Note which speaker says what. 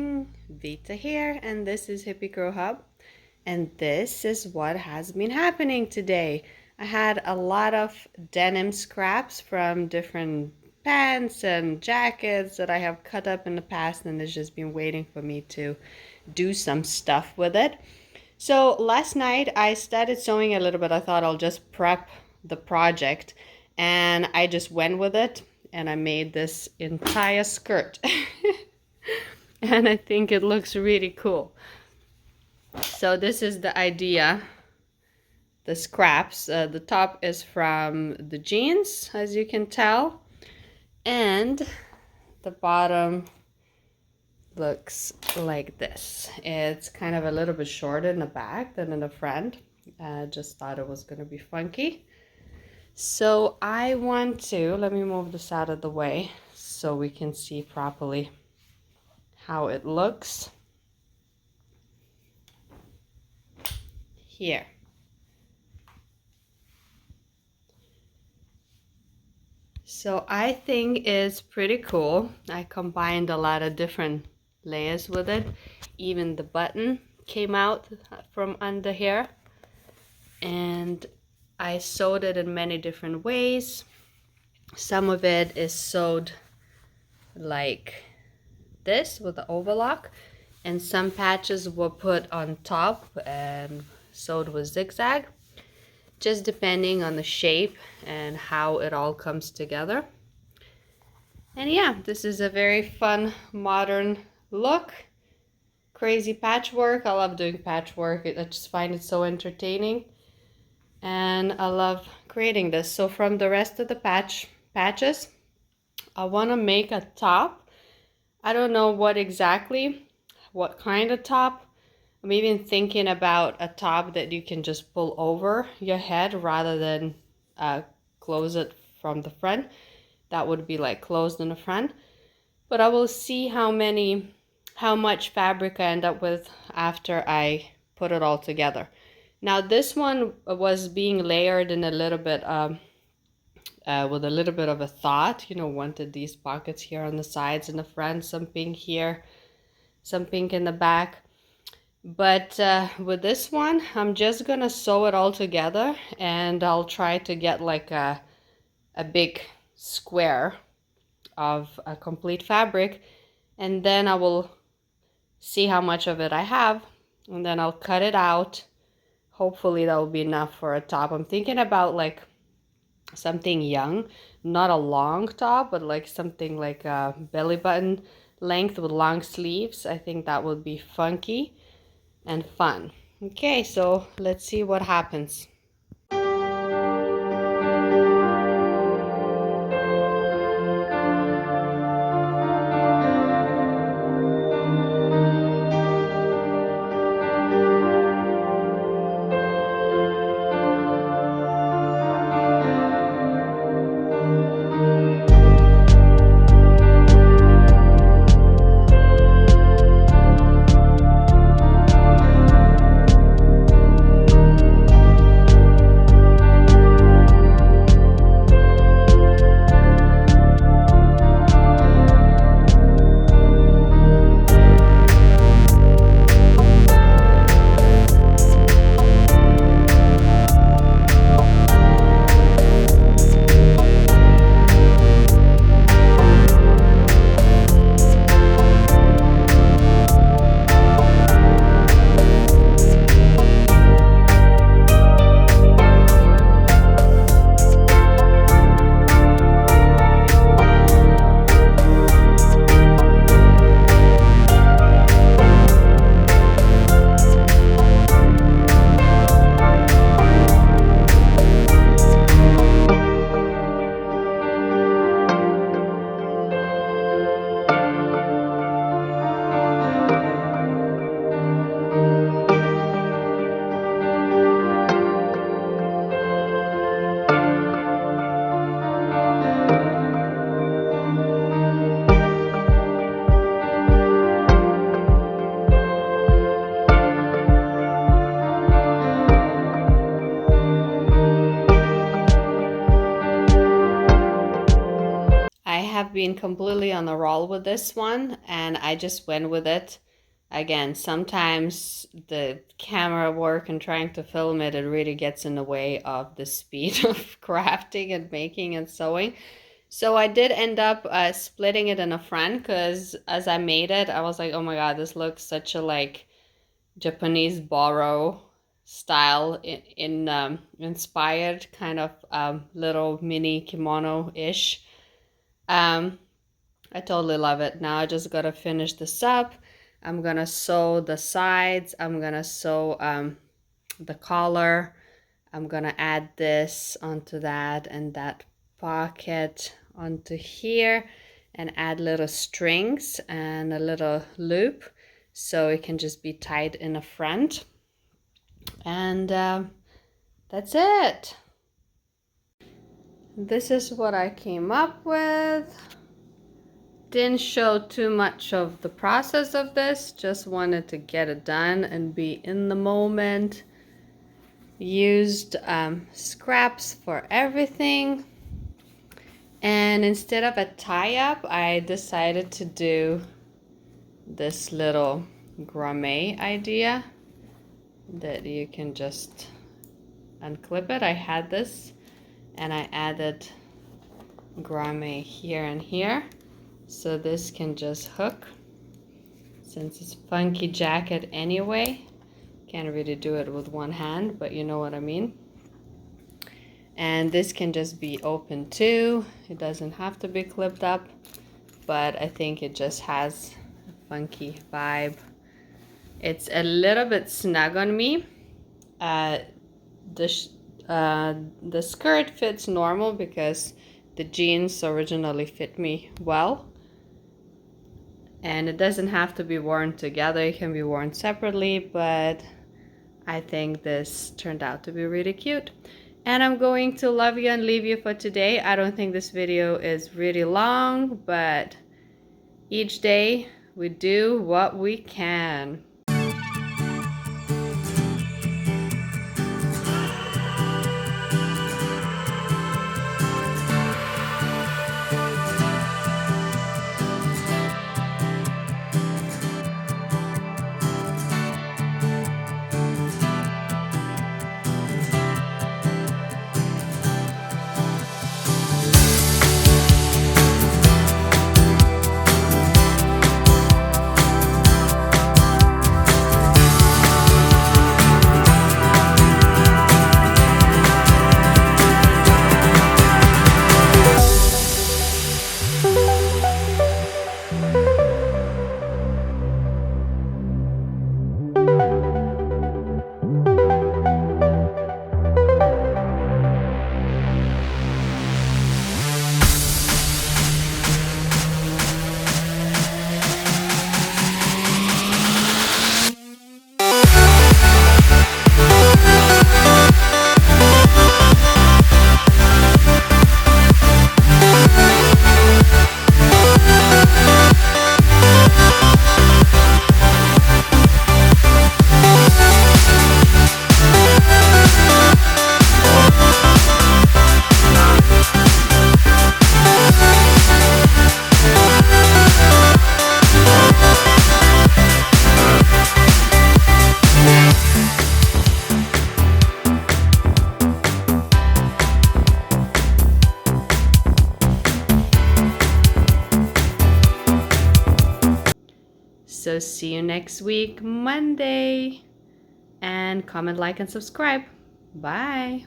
Speaker 1: morning, Vita here, and this is Hippie Girl Hub, and this is what has been happening today. I had a lot of denim scraps from different pants and jackets that I have cut up in the past, and it's just been waiting for me to do some stuff with it. So last night I started sewing a little bit. I thought I'll just prep the project, and I just went with it, and I made this entire skirt. And I think it looks really cool. So this is the idea, the scraps. The top is from the jeans, as you can tell, and the bottom looks like this. It's kind of a little bit shorter in the back than in the front. Just thought it was going to be funky. So I want to, let me move this out of the way so we can see properly how it looks here. So I think it's pretty cool. I combined a lot of different layers with it. Even the button came out from under here, and I sewed it in many different ways. Some of it is sewed like this with the overlock, and some patches were put on top and sewed with zigzag, just depending on the shape and how it all comes together. And yeah, this is a very fun modern look. Crazy patchwork. I love doing patchwork. I just find it so entertaining, and I love creating this. So from the rest of the patches, I want to make a top. I don't know what kind of top. I'm even thinking about a top that you can just pull over your head rather than close it from the front. That would be like closed in the front. But I will see how much fabric I end up with after I put it all together. Now this one was being layered in a little bit with a little bit of a thought, wanted these pockets here on the sides and the front, some pink here, some pink in the back. But with this one, I'm just gonna sew it all together, and I'll try to get like a big square of a complete fabric, and then I will see how much of it I have, and then I'll cut it out. Hopefully that will be enough for a top. I'm thinking about like something young, not a long top, but like something like a belly button length with long sleeves. I think that would be funky and fun. Okay, so let's see what happens. been completely on a roll with this one, and I just went with it. Again, sometimes the camera work and trying to film it, it really gets in the way of the speed of crafting and making and sewing. So I did end up splitting it in a front, because as I made it, I was like, oh my god, this looks such a like Japanese boro style in inspired kind of little mini kimono-ish. I totally love it. Now I just gotta finish this up. I'm gonna sew the sides. I'm gonna sew the collar. I'm gonna add this onto that and that pocket onto here, and add little strings and a little loop so it can just be tied in the front. And that's it. This is what I came up with. Didn't show too much of the process of this, just wanted to get it done and be in the moment. Used scraps for everything. And instead of a tie-up, I decided to do this little grommet idea that you can just unclip it. I had this and I added grommet here and here. So this can just hook, since it's funky jacket anyway. Can't really do it with one hand, but you know what I mean. And this can just be open too. It doesn't have to be clipped up, but I think it just has a funky vibe. It's a little bit snug on me. The skirt fits normal because the jeans originally fit me well. And it doesn't have to be worn together, it can be worn separately, but I think this turned out to be really cute. And I'm going to love you and leave you for today. I don't think this video is really long, but each day we do what we can. So see you next week, Monday. And comment, like, and subscribe. Bye.